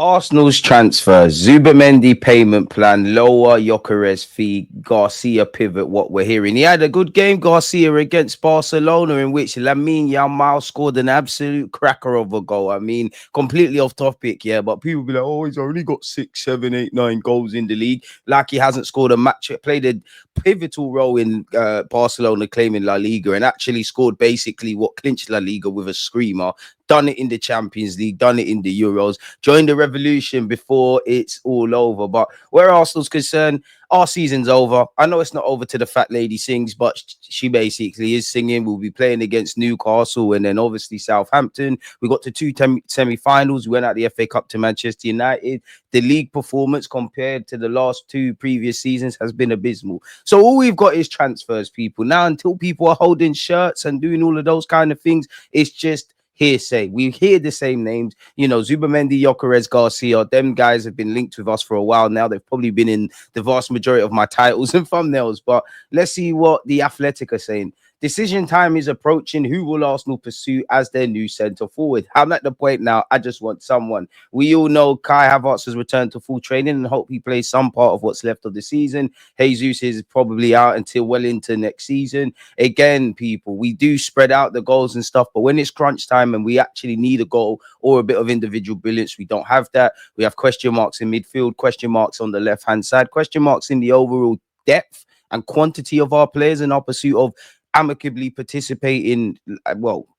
Arsenal's transfer, Zubimendi payment plan, lower Gyokeres fee, Garcia pivot. What we're hearing, he had a good game, Garcia, against Barcelona, in which Lamine Yamal scored an absolute cracker of a goal. I mean, completely off topic, yeah, but people be like, "Oh, he's only got 6, 7, 8, 9 goals in the league." Like he hasn't scored a match, played a pivotal role in Barcelona claiming La Liga, and actually scored basically what clinched La Liga with a screamer. Done it in the Champions League, done it in the Euros, join the revolution before it's all over. But where Arsenal's concerned, our season's over. I know it's not over till the fat lady sings, but she basically is singing. We'll be playing against Newcastle and then obviously Southampton. We got to two semi-finals. We went out the FA Cup to Manchester United. The league performance compared to the last two previous seasons has been abysmal. So all we've got is transfers, people. Now, until people are holding shirts and doing all of those kind of things, it's just hearsay. We hear the same names, Zubimendi, Gyokeres, Garcia. Them guys have been linked with us for a while now. They've probably been in the vast majority of my titles and thumbnails. But let's see what the Athletic are saying. Decision time is approaching. Who will Arsenal pursue as their new centre forward? I'm at the point now. I just want someone. We all know Kai Havertz has returned to full training and hope he plays some part of what's left of the season. Jesus is probably out until well into next season. Again, people, we do spread out the goals and stuff, but when it's crunch time and we actually need a goal or a bit of individual brilliance, we don't have that. We have question marks in midfield, question marks on the left-hand side, question marks in the overall depth and quantity of our players in our pursuit of amicably participating,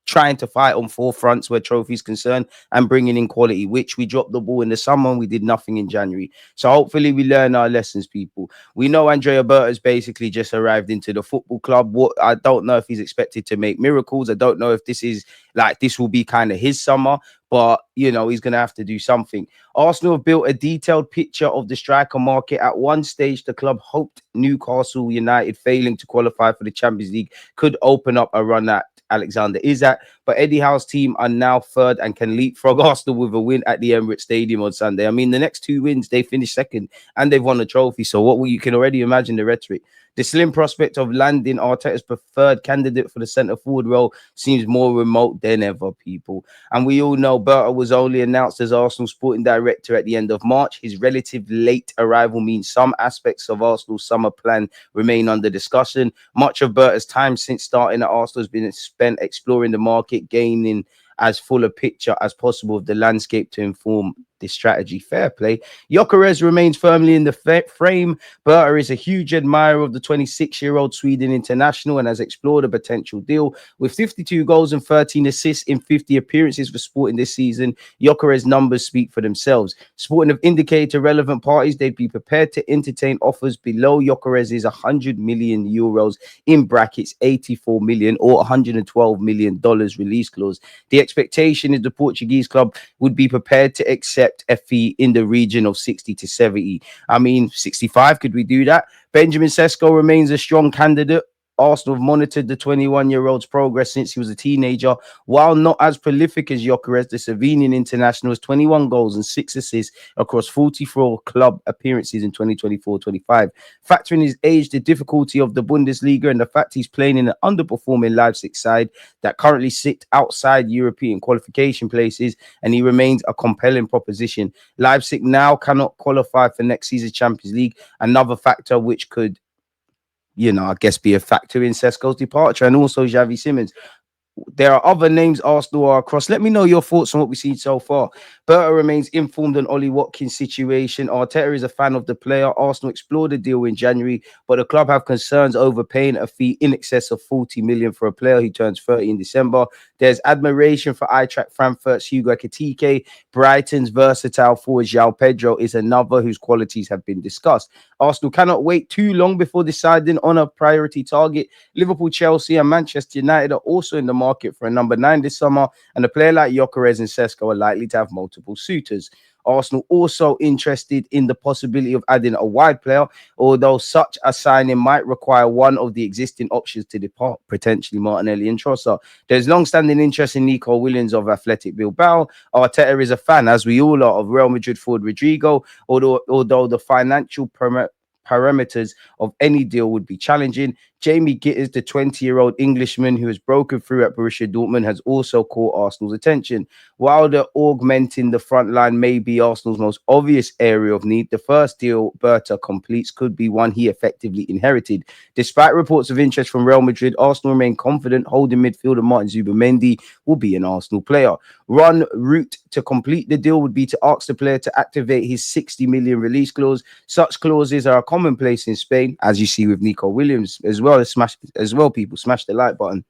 trying to fight on four fronts where trophies concerned and bringing in quality, which we dropped the ball in the summer and we did nothing in January. So hopefully we learn our lessons, people. We know Andrea Berta's basically just arrived into the football club. I don't know if he's expected to make miracles. I don't know if this will be kind of his summer, but he's going to have to do something. Arsenal have built a detailed picture of the striker market. At one stage, the club hoped Newcastle United failing to qualify for the Champions League could open up a run at Alexander Isak, but Eddie Howe's team are now third and can leapfrog Arsenal with a win at the Emirates Stadium on Sunday. I mean, the next two wins, they finished second and they've won a trophy. So you can already imagine the rhetoric. The slim prospect of landing Arteta's preferred candidate for the centre-forward role seems more remote than ever, people. And we all know Berta was only announced as Arsenal sporting director at the end of March. His relative late arrival means some aspects of Arsenal's summer plan remain under discussion. Much of Berta's time since starting at Arsenal has been spent exploring the market, gaining as full a picture as possible of the landscape to inform this strategy. Fair play. Gyokeres remains firmly in the frame. Berta is a huge admirer of the 26-year-old Sweden international and has explored a potential deal. With 52 goals and 13 assists in 50 appearances for Sporting this season, Gyokeres' numbers speak for themselves. Sporting have indicated to relevant parties they'd be prepared to entertain offers below Gyokeres' 100 million euros in brackets 84 million or $112 million release clause. The expectation is the Portuguese club would be prepared to accept a fee in the region of 60 to 70. I mean, 65, could we do that? Benjamin Sesko remains a strong candidate. Arsenal have monitored the 21-year-old's progress since he was a teenager. While not as prolific as Gyokeres, the Slovenian international has 21 goals and 6 assists across 44 club appearances in 2024-25. Factoring his age, the difficulty of the Bundesliga, and the fact he's playing in an underperforming Leipzig side that currently sit outside European qualification places, and he remains a compelling proposition. Leipzig now cannot qualify for next season's Champions League, another factor which could I guess be a factor in Sesko's departure, and also Xavi Simons. There are other names Arsenal are across. Let me know your thoughts on what we've seen so far. Berta remains informed on Ollie Watkins' situation. Arteta is a fan of the player. Arsenal explored the deal in January, but the club have concerns over paying a fee in excess of 40 million for a player who turns 30 in December. There's admiration for Eintracht Frankfurt's Hugo Ekitike. Brighton's versatile forward João Pedro is another whose qualities have been discussed. Arsenal cannot wait too long before deciding on a priority target. Liverpool, Chelsea, and Manchester United are also in the market for a number 9 this summer, and a player like Gyokeres and Sesko are likely to have multiple suitors. Arsenal also interested in the possibility of adding a wide player, although such a signing might require one of the existing options to depart, potentially Martinelli and Trossard. There's long-standing interest in Nico Williams of Athletic Bilbao. Arteta is a fan, as we all are, of Real Madrid forward Rodrigo, although the financial parameters of any deal would be challenging. Jamie Gitters, the 20-year-old Englishman who has broken through at Borussia Dortmund, has also caught Arsenal's attention. While the augmenting the front line may be Arsenal's most obvious area of need, the first deal Berta completes could be one he effectively inherited. Despite reports of interest from Real Madrid, Arsenal remain confident holding midfielder Martin Zubimendi will be an Arsenal player. One route to complete the deal would be to ask the player to activate his 60 million release clause. Such clauses are commonplace in Spain, as you see with Nico Williams, as well. People smash the like button.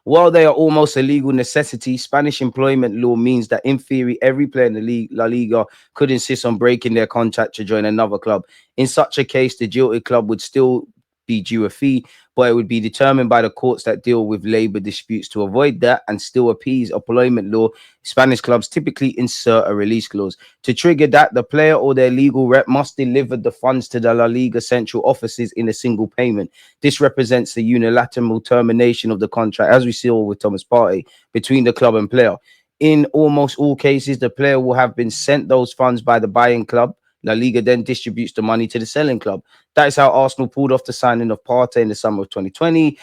While they are almost a legal necessity, Spanish employment law means that in theory, every player in the league, La Liga, could insist on breaking their contract to join another club. In such a case, the jilted club would still be due a fee, but it would be determined by the courts that deal with labor disputes. To avoid that and still appease employment law, Spanish clubs typically insert a release clause. To trigger that, the player or their legal rep must deliver the funds to the La Liga central offices in a single payment. This represents a unilateral termination of the contract, as we saw with Thomas Partey, between the club and player. In almost all cases, the player will have been sent those funds by the buying club. La Liga then distributes the money to the selling club. That is how Arsenal pulled off the signing of Partey in the summer of 2020.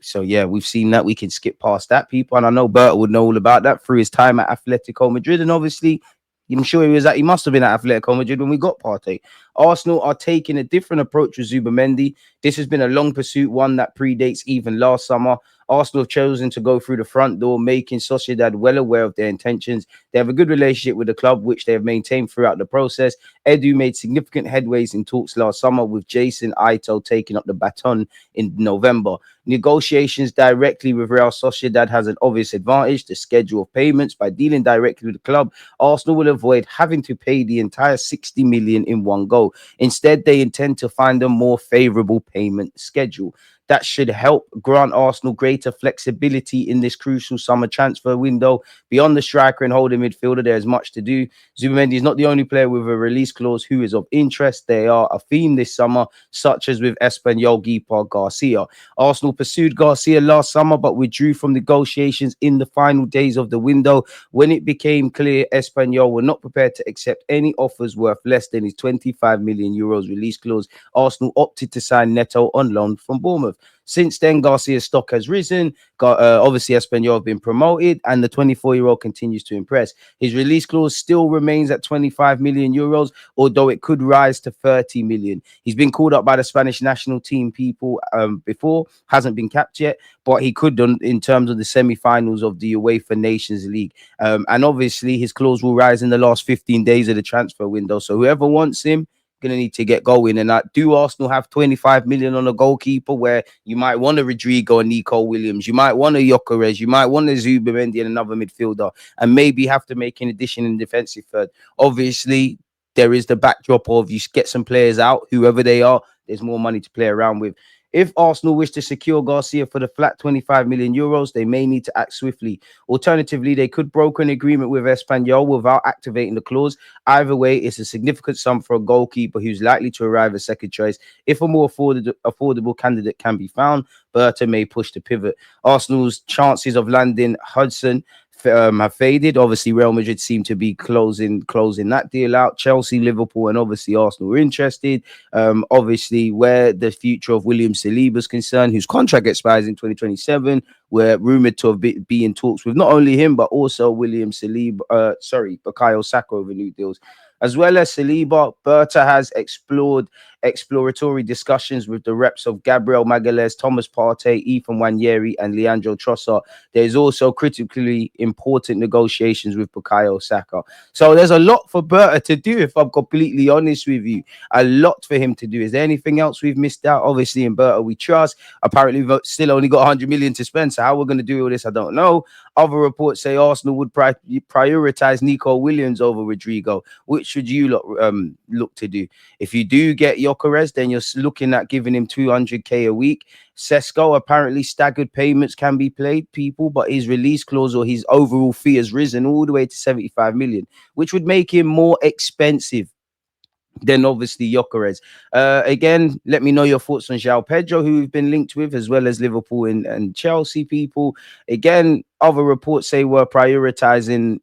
So yeah, we've seen that. We can skip past that, people. And I know Berta would know all about that through his time at Atletico Madrid. And obviously, I'm sure he must have been at Atletico Madrid when we got Partey. Arsenal are taking a different approach with Zubimendi. This has been a long pursuit, one that predates even last summer. Arsenal have chosen to go through the front door, making Sociedad well aware of their intentions. They have a good relationship with the club, which they have maintained throughout the process. Edu made significant headways in talks last summer, with Jason Ito taking up the baton in November. Negotiations directly with Real Sociedad has an obvious advantage: the schedule of payments. By dealing directly with the club, Arsenal will avoid having to pay the entire 60 million in one go. Instead, they intend to find a more favorable payment schedule. That should help grant Arsenal greater flexibility in this crucial summer transfer window. Beyond the striker and holding midfielder, there is much to do. Zubimendi is not the only player with a release clause who is of interest. They are a theme this summer, such as with Espanyol Viktor Garcia. Arsenal pursued Garcia last summer, but withdrew from negotiations in the final days of the window. When it became clear Espanyol were not prepared to accept any offers worth less than his 25 million euros release clause, Arsenal opted to sign Neto on loan from Bournemouth. Since then, Garcia's stock has risen. Obviously, Espanyol have been promoted, and the 24-year-old continues to impress. His release clause still remains at 25 million euros, although it could rise to 30 million. He's been called up by the Spanish national team people before, hasn't been capped yet, but he could in terms of the semi-finals of the UEFA Nations League. And obviously, his clause will rise in the last 15 days of the transfer window. So whoever wants him, going to need to get going. And do Arsenal have 25 million on a goalkeeper, where you might want a Rodrigo and Nico Williams, you might want a Gyokeres, you might want a Zubimendi and another midfielder, and maybe have to make an addition in defensive third? Obviously, there is the backdrop of you get some players out, whoever they are, there's more money to play around with. If Arsenal wish to secure Garcia for the flat 25 million euros, they may need to act swiftly. Alternatively, they could broker an agreement with Espanyol without activating the clause. Either way, it's a significant sum for a goalkeeper who's likely to arrive as second choice. If a more affordable candidate can be found, Berta may push the pivot. Arsenal's chances of landing Hudson have faded. Obviously, Real Madrid seem to be closing that deal out. Chelsea, Liverpool, and obviously Arsenal are interested. Obviously, where the future of William Saliba is concerned, whose contract expires in 2027, we're rumored to be in talks with not only him but also William Saliba. Bukayo Saka over new deals. As well as Saliba, Berta has explored exploratory discussions with the reps of Gabriel Magalhaes, Thomas Partey, Ethan Nwaneri, and Leandro Trossard. There's also critically important negotiations with Bukayo Saka. So there's a lot for Berta to do, if I'm completely honest with you. A lot for him to do. Is there anything else we've missed out? Obviously, in Berta we trust. Apparently, we've still only got 100 million to spend. So how we're going to do all this, I don't know. Other reports say Arsenal would prioritize Nico Williams over Rodrigo. Which should you look to do? If you do get Gyokeres, then you're looking at giving him 200k a week. Sesko, apparently staggered payments can be played, people, but his release clause or his overall fee has risen all the way to 75 million, which would make him more expensive than obviously Gyokeres. Again, let me know your thoughts on João Pedro, who we've been linked with, as well as Liverpool and Chelsea people. Again, other reports say we're prioritizing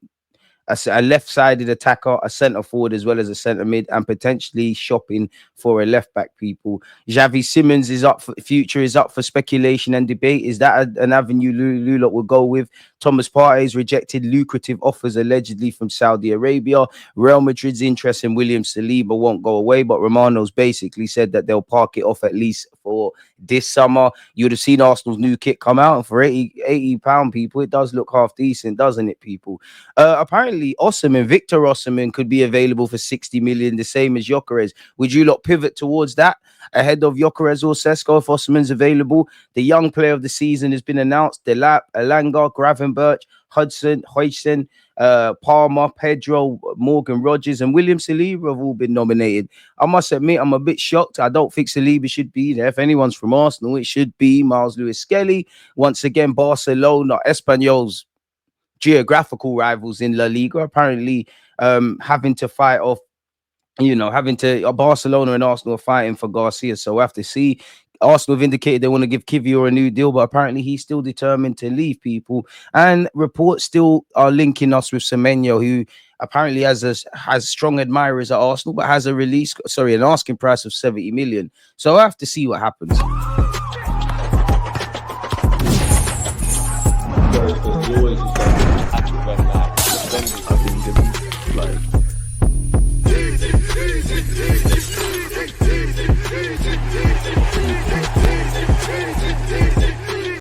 a left-sided attacker, a centre forward, as well as a centre mid, and potentially shopping for a left back. People, Xavi Simons is up for future is up for speculation and debate. Is that an avenue Lulot will go with? Thomas Partey's rejected lucrative offers allegedly from Saudi Arabia. Real Madrid's interest in William Saliba won't go away, but Romano's basically said that they'll park it off at least for this summer. You'd have seen Arsenal's new kit come out, and for £80, people, it does look half decent, doesn't it, people? Apparently, Victor Osimhen could be available for 60 million, the same as Gyokeres. Would you lot pivot towards that ahead of Gyokeres or Sesko if Osimhen's available? The young player of the season has been announced. Delap, Elanga, Gravenberch, Hudson, Hoyson, Palmer, Pedro, Morgan Rogers, and William Saliba have all been nominated. I must admit, I'm a bit shocked. I don't think Saliba should be there. If anyone's from Arsenal, it should be Miles Lewis-Skelly. Once again, Barcelona, Espanyol's geographical rivals in La Liga, apparently having to fight off, Barcelona and Arsenal are fighting for Garcia. So we'll have to see. Arsenal have indicated they want to give Kivior a new deal, but apparently he's still determined to leave, people. And reports still are linking us with Semenyo, who apparently has strong admirers at Arsenal, but has an asking price of 70 million. So I have to see what happens. Always